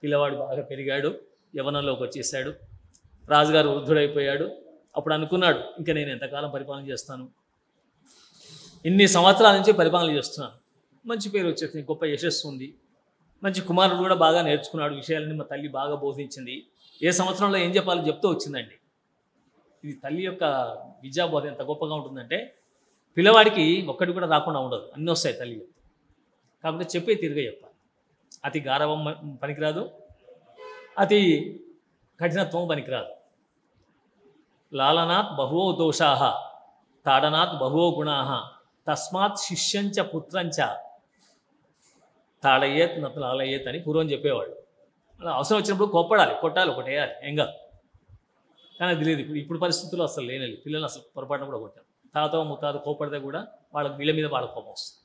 పిల్లవాడు బాగా పెరిగాడు, యవ్వనంలోకి వచ్చేసాడు. రాజుగారు వృద్ధుడైపోయాడు. అప్పుడు అనుకున్నాడు, ఇంకా నేను ఎంతకాలం పరిపాలన చేస్తాను, ఇన్ని సంవత్సరాల నుంచి పరిపాలన చేస్తున్నాను, మంచి పేరు వచ్చేసింది, గొప్ప యశస్సు ఉంది, మంచి కుమారుడు కూడా బాగా నేర్చుకున్నాడు, విషయాలన్నీ మా తల్లి బాగా బోధించింది, ఏ సంవత్సరంలో ఏం చెప్పాలో చెప్తూ వచ్చిందండి. ఇది తల్లి యొక్క విద్యాబోధ ఎంత గొప్పగా ఉంటుందంటే పిల్లవాడికి ఒక్కటి కూడా రాకుండా ఉండదు, అన్నీ వస్తాయి తల్లి. కాకపోతే చెప్పే తిరిగే చెప్పాలి. అతి గారవం పనికిరాదు, అతి కఠినత్వం పనికిరాదు. లాలనాత్ బహువో దోషాః తాడనాత్ బహువో గుణాః తస్మాత్ శిష్యంచ పుత్రంచ తాడయ్యేత్ నత్ లాలయ్యేత్ అని పూర్వం చెప్పేవాళ్ళు. అలా అవసరం వచ్చినప్పుడు కోప్పడాలి, కొట్టాలి, ఒకటేయాలి, ఏం కాదు. కానీ అది లేదు. ఇప్పుడు పరిస్థితుల్లో అసలు లేనది. పిల్లలు అసలు పొరపాటున కూడా కొట్టారు. తాత ముత్తాత కోపడితే కూడా వాళ్ళకి వీళ్ళ మీద వాళ్ళ కోపం వస్తుంది,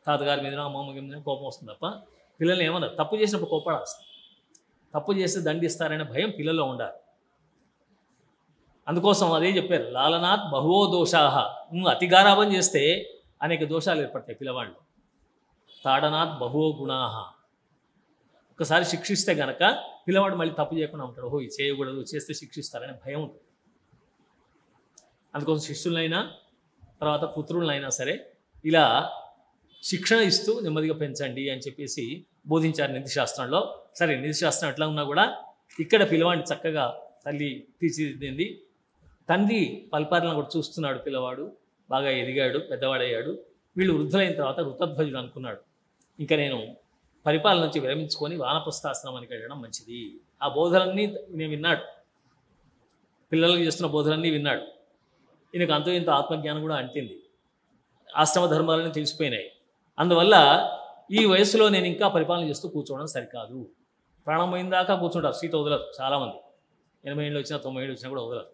తాతగారి మీద అమ్మమ్మ మీద కోపం వస్తుంది తప్ప పిల్లల్ని ఏమన్నారు. తప్పు చేసినప్పుడు కోపడాల్సింది. తప్పు చేస్తే దండిస్తారనే భయం పిల్లల్లో ఉండాలి. అందుకోసం అదే చెప్పారు, లాలనాత్ బహువో దోషాః. అతి గారాబం చేస్తే అనేక దోషాలు ఏర్పడతాయి పిల్లవాళ్ళు. తాడనాత్ బహువో గుణాః. ఒకసారి శిక్షిస్తే గనక పిల్లవాడు మళ్ళీ తప్పు చేయకుండా ఉంటాడు. ఓహో ఇది చేయకూడదు, చేస్తే శిక్షిస్తారనే భయం ఉంటుంది. అందుకోసం శిష్యులైనా తర్వాత పుత్రులైనా సరే ఇలా శిక్షణ ఇస్తూ నెమ్మదిగా పెంచండి అని చెప్పేసి బోధించారు నీతిశాస్త్రంలో. సరే, నీతిశాస్త్రం ఎట్లా ఉన్నా కూడా ఇక్కడ పిల్లవాడిని చక్కగా తల్లి తీర్చిదిద్దింది. తండ్రి పరిపాలన కూడా చూస్తున్నాడు. పిల్లవాడు బాగా ఎదిగాడు, పెద్దవాడయ్యాడు. వీళ్ళు వృద్ధులైన తర్వాత ఋతధ్వజుడు అనుకున్నాడు, ఇంకా నేను పరిపాలన నుంచి విరమించుకొని వానప్రస్థాశ్రమానికి వెళ్ళడం మంచిది. ఆ బోధలన్నీ నేను విన్నాడు, పిల్లలకు చేస్తున్న బోధలన్నీ విన్నాడు. ఈయనకు అంతో ఇంత ఆత్మజ్ఞానం కూడా అంటింది, ఆశ్రమ ధర్మాలన్నీ తెలిసిపోయినాయి. అందువల్ల ఈ వయసులో నేను ఇంకా పరిపాలన చేస్తూ కూర్చోవడం సరికాదు. ప్రాణం పోయిన దాకా కూర్చుంటారు, సీట్ వదలరు చాలామంది. 80 ఏళ్ళు వచ్చినా 90 ఏళ్ళు వచ్చినా కూడా వదలరు,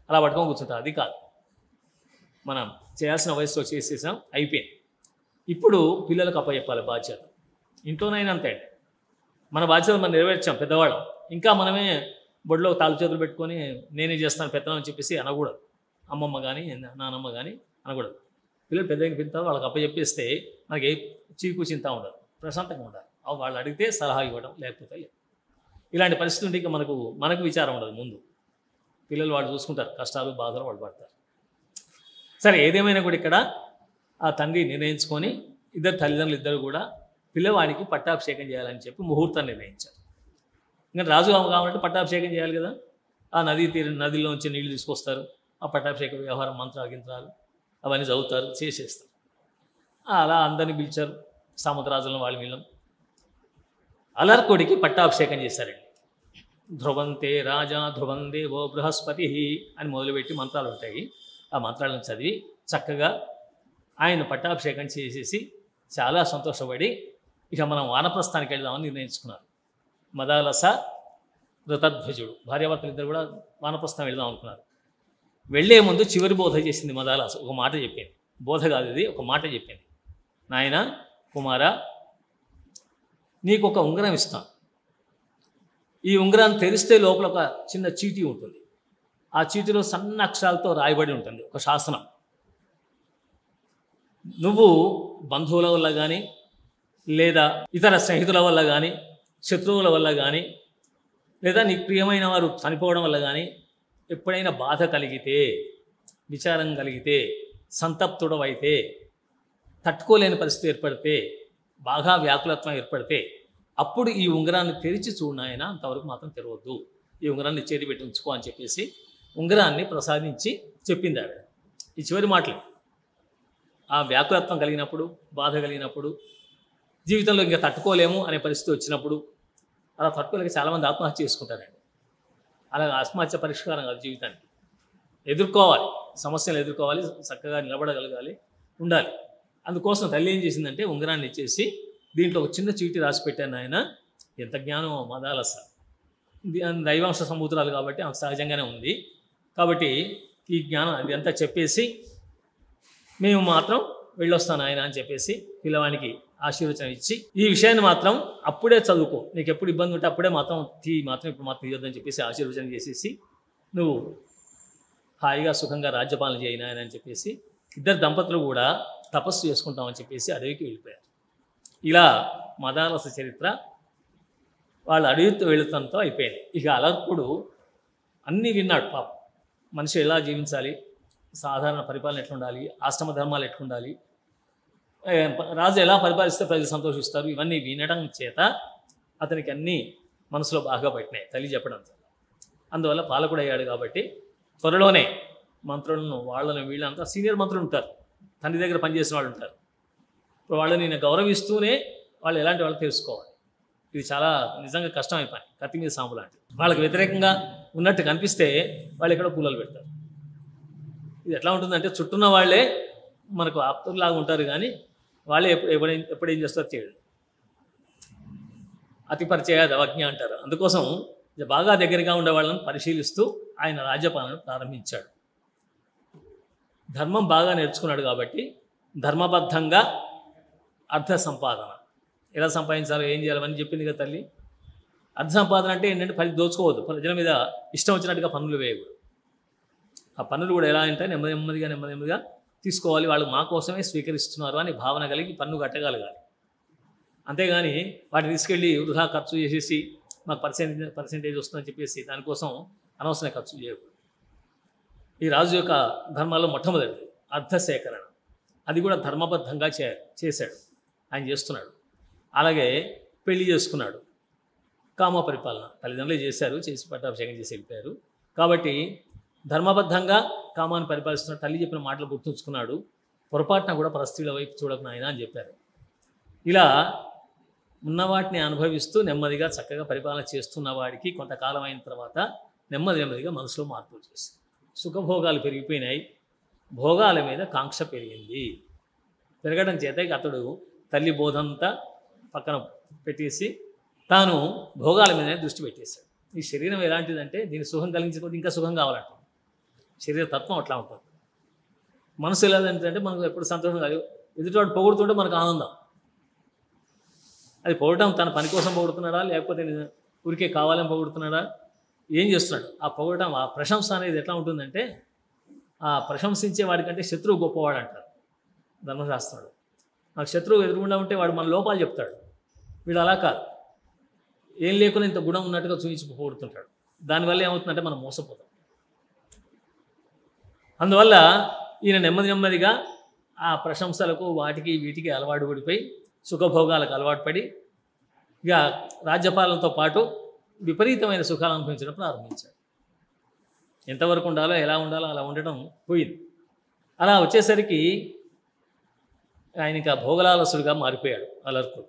అలా పట్టుకొని కూర్చుంటారు. అది కాదు, మనం చేయాల్సిన వయసులో చేసేసాం, అయిపోయింది. ఇప్పుడు పిల్లలకు అప్పచెప్పాలి బాధ్యత. ఇంట్లోనైనా అంతే అండి, మన బాధ్యత మనం నెరవేర్చాం పెద్దవాళ్ళం. ఇంకా మనమే బొడ్లో తాళ్ళు చేతులు పెట్టుకొని నేనే చేస్తాను పెత్తనం అని చెప్పేసి అనకూడదు. అమ్మమ్మ కానీ నానమ్మ కానీ అనకూడదు. పిల్లలు పెద్దగా పెడతారు, వాళ్ళకి అప్పచెప్పేస్తే మనకి ఏ చీకు చింత ఉండదు, ప్రశాంతంగా ఉండాలి. వాళ్ళు అడిగితే సలహా ఇవ్వడం, లేకపోతే లేదు. ఇలాంటి పరిస్థితి ఉంటే ఇంకా మనకు విచారం ఉండదు. ముందు పిల్లలు వాళ్ళు చూసుకుంటారు, కష్టాలు బాధలు వాళ్ళు పడతారు. సరే, ఏదేమైనా కూడా ఇక్కడ ఆ తండ్రి నిర్ణయించుకొని ఇద్దరు తల్లిదండ్రులు ఇద్దరు కూడా పిల్లవాడికి పట్టాభిషేకం చేయాలని చెప్పి ముహూర్తం నిర్ణయించారు. ఇంకా రాజు కావాలంటే పట్టాభిషేకం చేయాలి కదా. ఆ నదిలో నుంచి నీళ్లు తీసుకొస్తారు, ఆ పట్టాభిషేక వ్యవహారం మంత్రాలు గింత్రాలు అవన్నీ చదువుతారు, చేసేస్తారు. అలా అందరినీ పిలిచారు, సామంతరాజులను వాళ్ళు వీళ్ళం. అలర్కుడికి పట్టాభిషేకం చేశారండి. ధ్రువంతే రాజా ధ్రువం దేవో బృహస్పతి అని మొదలుపెట్టి మంత్రాలు ఉంటాయి. ఆ మంత్రాలను చదివి చక్కగా ఆయన పట్టాభిషేకం చేసేసి చాలా సంతోషపడి ఇక మనం వానప్రస్థానికి వెళ్దామని నిర్ణయించుకున్నారు. మదాలస ఋతధ్వజుడు భార్యాభర్తలు ఇద్దరు కూడా వానప్రస్థానం వెళ్దాం అనుకున్నారు. వెళ్లే ముందు చివరి బోధ చేసింది మదాలస. ఒక మాట చెప్పింది, బోధ కాదు ఇది, ఒక మాట చెప్పింది. నాయన కుమార, నీకు ఒక ఉంగరం ఇస్తాను. ఈ ఉంగరాన్ని తెరిస్తే లోపల ఒక చిన్న చీటీ ఉంటుంది. ఆ చీటీలో సన్న అక్షరాలతో రాయబడి ఉంటుంది ఒక శాసనం. నువ్వు బంధువుల వల్ల కానీ లేదా ఇతర స్నేహితుల వల్ల కానీ శత్రువుల వల్ల కానీ లేదా నీకు ప్రియమైన వారు చనిపోవడం వల్ల కానీ ఎప్పుడైనా బాధ కలిగితే, విచారం కలిగితే, సంతప్తుడవైతే, తట్టుకోలేని పరిస్థితి ఏర్పడితే, బాగా వ్యాకులత్వం ఏర్పడితే అప్పుడు ఈ ఉంగరాన్ని తెరిచి చూడాయన, అంతవరకు మాత్రం తెరవద్దు, ఈ ఉంగరాన్ని చేతి పెట్టి ఉంచుకో అని చెప్పేసి ఉంగరాన్ని ప్రసాదించి చెప్పింది ఆవిడ. ఈ చివరి మాటలు ఆ వ్యాకులత్వం కలిగినప్పుడు, బాధ కలిగినప్పుడు, జీవితంలో ఇంకా తట్టుకోలేము అనే పరిస్థితి వచ్చినప్పుడు, అలా తట్టుకోలేక చాలామంది ఆత్మహత్య చేసుకుంటారండి. అలా ఆత్మహత్య పరిష్కారం కాదు, జీవితానికి ఎదుర్కోవాలి, సమస్యలు ఎదుర్కోవాలి, చక్కగా నిలబడగలగాలి, ఉండాలి. అందుకోసం తల్లి ఏం చేసిందంటే ఉంగరాన్ని ఇచ్చేసి దీంట్లో ఒక చిన్న చీటి రాసి పెట్టాను. ఆయన ఎంత జ్ఞానం మదాలస, దైవాంశ సంభూతురాలు కాబట్టి ఆమెకు సహజంగానే ఉంది. కాబట్టి ఈ జ్ఞానం అది అంతా చెప్పేసి మేము మాత్రం వెళ్ళొస్తాను ఆయన అని చెప్పేసి పిల్లవానికి ఆశీర్వచనం ఇచ్చి, ఈ విషయాన్ని మాత్రం అప్పుడే చదువుకో, నీకు ఎప్పుడు ఇబ్బంది ఉంటే అప్పుడే మాత్రం ఇప్పుడు మాత్రం తీయొద్దని చెప్పేసి ఆశీర్వచనం చేసేసి నువ్వు హాయిగా సుఖంగా రాజ్యపాలన చేయను ఆయన అని చెప్పేసి ఇద్దరు దంపతులు కూడా తపస్సు చేసుకుంటామని చెప్పేసి అడవికి వెళ్ళిపోయారు. ఇలా మదాలస చరిత్ర వాళ్ళు అడుగుతూ వెళుతంతో అయిపోయింది. ఇక అలర్కుడు అన్నీ విన్నాడు. పాపం మనిషి ఎలా జీవించాలి, సాధారణ పరిపాలన ఎట్లుండాలి, ఆశ్రమ ధర్మాలు ఎట్లుండాలి, రాజు ఎలా పరిపాలిస్తే ప్రజలు సంతోషిస్తారు, ఇవన్నీ వినడం చేత అతనికి అన్నీ మనసులో బాగా పట్టినాయి తల్లి చెప్పడంతో. అందువల్ల పాలకుడు అయ్యాడు. కాబట్టి త్వరలోనే మంత్రులను వాళ్ళని వీళ్ళంతా సీనియర్ మంత్రులు ఉంటారు, తండ్రి దగ్గర పనిచేసిన వాళ్ళు ఉంటారు. ఇప్పుడు వాళ్ళని నేను గౌరవిస్తూనే వాళ్ళు ఎలాంటి వాళ్ళు తెలుసుకోవాలి. ఇది చాలా నిజంగా కష్టమైన పని, కత్తి మీద సాము లాంటిది. వాళ్ళకి వ్యతిరేకంగా ఉన్నట్టు కనిపిస్తే వాళ్ళు ఎక్కడో పూలలు పెడతారు. ఇది ఎట్లా ఉంటుందంటే చుట్టూన్న వాళ్ళే మనకు ఆప్తుల్లాగా ఉంటారు, కానీ వాళ్ళే ఎప్పుడు ఏం చేస్తారో చేయడు. అతి పరిచయ దవజ్ఞ అంటారు. అందుకోసం బాగా దగ్గరగా ఉండే వాళ్ళని పరిశీలిస్తూ ఆయన రాజ్యపాలన ప్రారంభించాడు. ధర్మం బాగా నేర్చుకున్నాడు కాబట్టి ధర్మబద్ధంగా అర్థ సంపాదన ఎలా సంపాదించాలో ఏం చేయాలని చెప్పింది కదా తల్లి. అర్థ సంపాదన అంటే ఏంటంటే పని దోచుకోవద్దు, ప్రజల మీద ఇష్టం వచ్చినట్టుగా పన్నులు వేయకూడదు. ఆ పన్నులు కూడా ఎలా అంటే నెమ్మదిగా తీసుకోవాలి, వాళ్ళు మా కోసమే స్వీకరిస్తున్నారు అని భావన కలిగి పన్ను కట్టగలగాలి. అంతేగాని వాటిని తీసుకెళ్ళి వృధా ఖర్చు చేసేసి మాకు పర్సెంటేజ్ వస్తుందని చెప్పేసి దానికోసం అనవసరమైన ఖర్చు చేయకూడదు. ఈ రాజు యొక్క ధర్మాల్లో మొట్టమొదటిది అర్థసేకరణ. అది కూడా ధర్మబద్ధంగా చేశాడు, ఆయన చేస్తున్నాడు. అలాగే పెళ్లి చేసుకున్నాడు. కామ పరిపాలన తల్లిదండ్రులే చేశారు, చేసి పట్టాభిషేకం చేసి వెళ్ళిపోయారు. కాబట్టి ధర్మబద్ధంగా కామాన్ని పరిపాలిస్తున్నాడు. తల్లి చెప్పిన మాటలు గుర్తుంచుకున్నాడు. పొరపాటున కూడా పరస్త్రీల వైపు చూడకు నాయన అని చెప్పారు. ఇలా ఉన్నవాటిని అనుభవిస్తూ నెమ్మదిగా చక్కగా పరిపాలన చేస్తున్న వాడికి కొంతకాలం అయిన తర్వాత నెమ్మదిగా మనసులో మార్పులు చేస్తాయి. సుఖభోగాలు పెరిగిపోయినాయి, భోగాల మీద కాంక్ష పెరిగింది. పెరగడం చేత అతడు తల్లి బోధంతా పక్కన పెట్టేసి తాను భోగాల మీదనే దృష్టి పెట్టేశాడు. ఈ శరీరం ఎలాంటిదంటే దీని సుఖం కలిగించకపోతే ఇంకా సుఖం కావాలంట. శరీర తత్వం అట్లా ఉంటుంది. మనసు ఎలాంటిదంటే మనకు ఎప్పుడు సంతోషం కాదు, ఎదుటివాడు పొగుడుతుంటే మనకు ఆనందం. అది పొగడటం తన పని కోసం పొగుడుతున్నాడా లేకపోతే ఊరికే కావాలని పొగుడుతున్నాడా, ఏం చేస్తున్నాడు? ఆ పొగడటం, ఆ ప్రశంస అనేది ఎట్లా ఉంటుందంటే ఆ ప్రశంసించే వాడికంటే శత్రువు గొప్పవాడు అంటారు ధర్మశాస్త్రంలో. నాకు శత్రువు ఎదురుగుండా ఉంటే వాడు మన లోపాలు చెప్తాడు, వీడు అలా కాదు, ఏం లేకుండా ఇంత గుణం ఉన్నట్టుగా చూపించి పొగుడుతుంటాడు. దానివల్ల ఏమవుతుందంటే మనం మోసపోతాం. అందువల్ల ఈయన నెమ్మదిగా ఆ ప్రశంసలకు వాటికి వీటికి అలవాటు పడిపోయి సుఖభోగాలకు అలవాటు పడి ఇక రాజ్యపాలనతో పాటు విపరీతమైన సుఖాలు అనుభవించడం ప్రారంభించాడు. ఎంతవరకు ఉండాలో ఎలా ఉండాలో అలా ఉండటం పోయింది. అలా వచ్చేసరికి ఆయనకి ఆ భోగలాలసుడిగా మారిపోయాడు అలర్కుడు.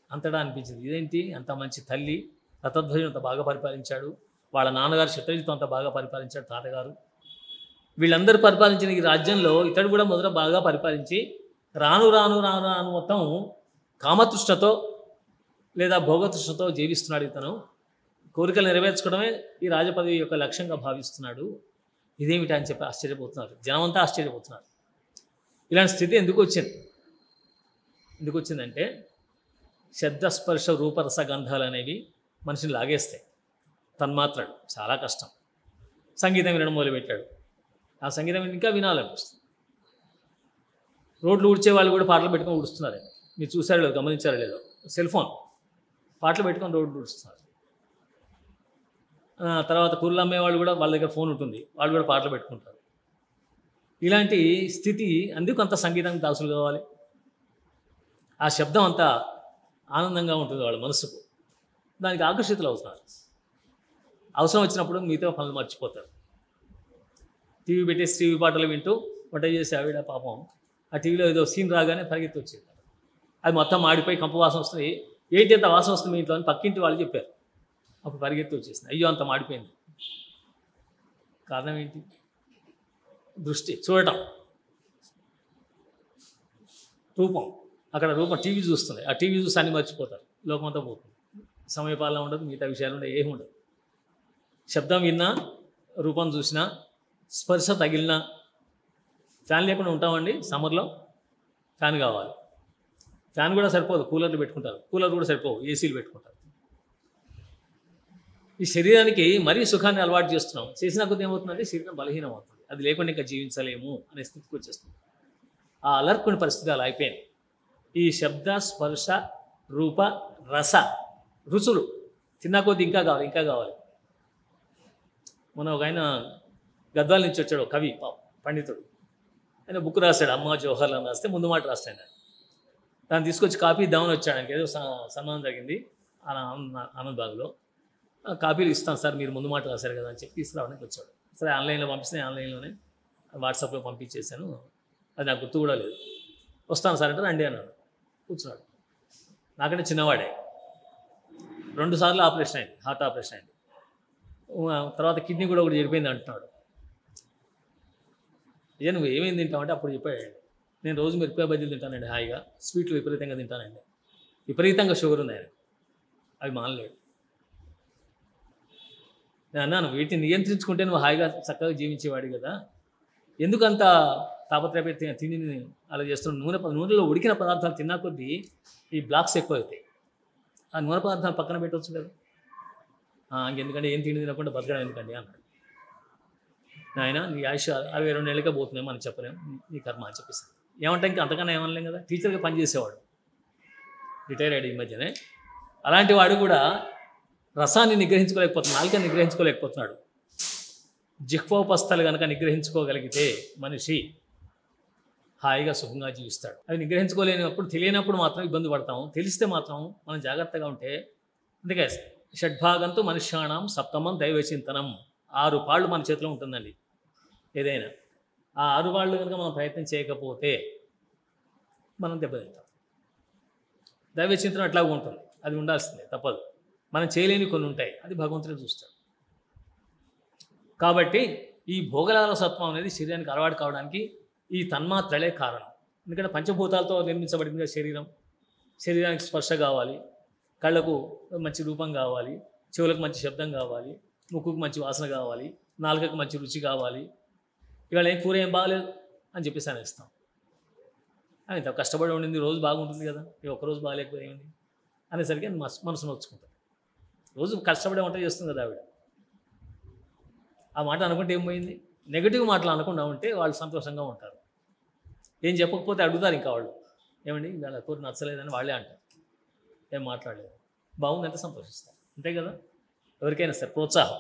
అంతటా అనిపించింది, ఇదేంటి అంత మంచి తల్లి రథధ్వజుని అంత బాగా పరిపాలించాడు, వాళ్ళ నాన్నగారు శత్రుజితో అంత బాగా పరిపాలించాడు తాతగారు, వీళ్ళందరూ పరిపాలించిన ఈ రాజ్యంలో ఇతడు కూడా మొదట బాగా పరిపాలించి రాను మొత్తం కామతృష్ణతో లేదా భోగతృష్ణతో జీవిస్తున్నాడు. ఇతను కోరికలు నెరవేర్చుకోవడమే ఈ రాజపదవి యొక్క లక్ష్యంగా భావిస్తున్నాడు. ఇదేమిటి అని చెప్పి ఆశ్చర్యపోతున్నారు, జనమంతా ఆశ్చర్యపోతున్నారు. ఇలాంటి స్థితి ఎందుకు వచ్చిందంటే శబ్దస్పర్శ రూపరస గంధాలు అనేవి మనిషిని లాగేస్తాయి. తన్మాత్రడు చాలా కష్టం. సంగీతం వినడం మొదలుపెట్టాడు. ఆ సంగీతం ఇంకా వినాలనిపిస్తుంది. రోడ్లు ఊడ్చే వాళ్ళు కూడా పాటలు పెట్టుకొని ఊడుస్తున్నారు. మీరు చూసారో లేదో, గమనించారో లేదో, సెల్ ఫోన్ పాటలు పెట్టుకొని రోడ్లు ఊడుస్తున్నారు. తర్వాత కూరలు అమ్మే వాళ్ళు కూడా వాళ్ళ దగ్గర ఫోన్ ఉంటుంది, వాళ్ళు కూడా పాటలు పెట్టుకుంటారు. ఇలాంటి స్థితి, అందుకు అంత సంగీతం దాసులు కావాలి. ఆ శబ్దం అంతా ఆనందంగా ఉంటుంది వాళ్ళ మనసుకు, దానికి ఆకర్షితులు అవుతున్నారు. అవసరం వచ్చినప్పుడు మిగతా పనులు మర్చిపోతారు. టీవీ పెట్టేసి టీవీ పాటలు వింటూ వంట చేసి ఆవిడ పాపం ఆ టీవీలో ఏదో సీన్ రాగానే పరిగెత్తి వచ్చేది. అది మొత్తం మాడిపోయి కంపు వాసన వస్తుంది. ఏంటి అంత వాసన వస్తుంది మీ ఇంట్లో అని పక్కింటి వాళ్ళు చెప్పారు. అప్పుడు పరిగెత్తి వచ్చేసింది, అయ్యో అంత మాడిపోయింది. కారణం ఏంటి? దృష్టి, చూడటం, రూపం. అక్కడ రూపం టీవీ చూస్తుంది, ఆ టీవీ చూసి అన్ని మర్చిపోతారు, లోకమంతా పోతుంది. సమయపాలన ఉండదు, మిగతా విషయాలు ఉండవు, ఏమి ఉండదు. శబ్దం విన్నా, రూపం చూసినా, స్పర్శ తగిలినా. ఫ్యాన్ లేకుండా ఉంటామండి సమ్మర్లో, ఫ్యాన్ కావాలి. ఫ్యాన్ కూడా సరిపోదు, కూలర్లు పెట్టుకుంటారు, కూలర్ కూడా సరిపోవు, ఏసీలు పెట్టుకుంటారు. ఈ శరీరానికి మరీ సుఖాన్ని అలవాటు చేస్తున్నాం. చేసిన కొద్ది ఏమవుతుందంటే శరీరం బలహీనం అవుతుంది, అది లేకుండా ఇంకా జీవించలేము అనే స్థితికి వచ్చేస్తుంది. ఆ అలర్కుని పరిస్థితి అలా అయిపోయింది. ఈ శబ్ద స్పర్శ రూప రస రుచులు తిన్నా కొద్ది ఇంకా కావాలి ఇంకా కావాలి. మొన్న ఒక ఆయన గద్వాల నుంచి వచ్చాడు, కవి పండితుడు. ఆయన బుక్ రాశాడు, అమ్మ జోహర్లు అని రాస్తే ముందు మాట రాస్తాడు. దాన్ని తీసుకొచ్చి కాపీ ఇద్దామని వచ్చాడు. ఆయనకి ఏదో సన్మానం జరిగింది ఆనందబాగ్లో. కాపీలు ఇస్తాను సార్, మీరు ముందు మాట రాశారు కదా అని చెప్పి తీసుకురావడానికి వచ్చాడు. సరే ఆన్లైన్లో పంపిస్తే ఆన్లైన్లోనే వాట్సాప్లో పంపించేశాను. అది నాకు గుర్తు కూడా లేదు. వస్తాను సార్ అంటే రండి అన్నాడు. కూర్చున్నాడు. నాకంటే చిన్నవాడే. 2 సార్లు ఆపరేషన్ అయింది, హార్ట్ ఆపరేషన్ అయింది. తర్వాత కిడ్నీ కూడా ఒకటి చెడిపోయింది అంటున్నాడు. అయ్యా నువ్వు ఏమేమి తింటావంటే అప్పుడు చెప్పాడు, నేను రోజు మిరపకాయ బజ్జీలు తింటానండి, హాయిగా స్వీట్లు విపరీతంగా తింటానండి, విపరీతంగా షుగర్ ఉంది ఆయన, అవి మానలేడు. నేను అన్నాను, వీటిని నియంత్రించుకుంటే నువ్వు హాయిగా చక్కగా జీవించేవాడు కదా, ఎందుకంత తాపత్రయపెట్టి తిండిని అలా చేస్తున్నావు? నూనెలో ఉడికిన పదార్థాలు తిన్నా కొద్దీ ఈ బ్లాక్స్ ఎక్కువ అవుతాయి. ఆ నూనె పదార్థాలు పక్కన పెట్టవచ్చు కదా. ఇంకెందుకంటే ఏం తిండి తినకుండా బతకడం ఎందుకండి అన్నాడు. ఆయన నీ ఆయుష 62 ఏళ్ళకే పోతున్నాయి, మనం చెప్పలేము, నీ కర్మ అని చెప్పేసాను. ఏమంటే ఇంకా అంతకన్నా ఏమనలేం కదా. టీచర్గా పనిచేసేవాడు, రిటైర్ అయ్యాడు ఈ మధ్యనే. అలాంటి వాడు కూడా రసాన్ని నిగ్రహించుకోలేకపోతున్నాడు, నాలుకని నిగ్రహించుకోలేకపోతున్నాడు. జిహ్వోపస్థలు కనుక నిగ్రహించుకోగలిగితే మనిషి హాయిగా సుఖంగా జీవిస్తాడు. అవి నిగ్రహించుకోలేనప్పుడు, తెలియనప్పుడు మాత్రం ఇబ్బంది పడతాము. తెలిస్తే మాత్రం మనం జాగ్రత్తగా ఉంటే. అందుకే షడ్భాగంతో మనుష్యాణం సప్తమం దైవచింతనం. 6 పాళ్ళు మన చేతిలో ఉంటుందండి ఏదైనా. ఆ 6 పాళ్ళు కనుక మనం ప్రయత్నం చేయకపోతే మనం దెబ్బతింటాం. దైవచింతనం అట్లాగా ఉంటుంది, అది ఉండాల్సిందే, తప్పదు. మనం చేయలేని కొన్ని ఉంటాయి, అది భగవంతుడే చూస్తాడు. కాబట్టి ఈ భోగలాలసత్వం అనేది శరీరానికి అలవాటు కావడానికి ఈ తన్మాత్రలే కారణం. ఎందుకంటే పంచభూతాలతో నిర్మించబడిందిగా శరీరం. శరీరానికి స్పర్శ కావాలి, కళ్ళకు మంచి రూపం కావాలి, చెవులకు మంచి శబ్దం కావాలి, ముక్కుకు మంచి వాసన కావాలి, నాలుకకు మంచి రుచి కావాలి. ఇవాళ ఏం కూర ఏం బాగాలేదు అని చెప్పేసి అనేస్తాం. ఇంత కష్టపడి ఉండింది రోజు బాగుంటుంది కదా, ఒక్కరోజు బాగాలేకపోతే ఏమిటి అనేసరికి మనసు నొచ్చుకుంటాం. రోజు కష్టపడే వంట చేస్తుంది కదా ఆవిడ. ఆ మాట అనుకుంటే ఏం పోయింది? నెగిటివ్ మాటలు అనకుండా ఉంటే వాళ్ళు సంతోషంగా ఉంటారు. ఏం చెప్పకపోతే అడుగుతారు ఇంకా వాళ్ళు, ఏమండి ఇవాళ కూర నచ్చలేదని వాళ్ళే అంటారు. ఏం మాట్లాడలేదు, బాగుందంటే సంతోషిస్తారు. అంతే కదా, ఎవరికైనా సరే ప్రోత్సాహం.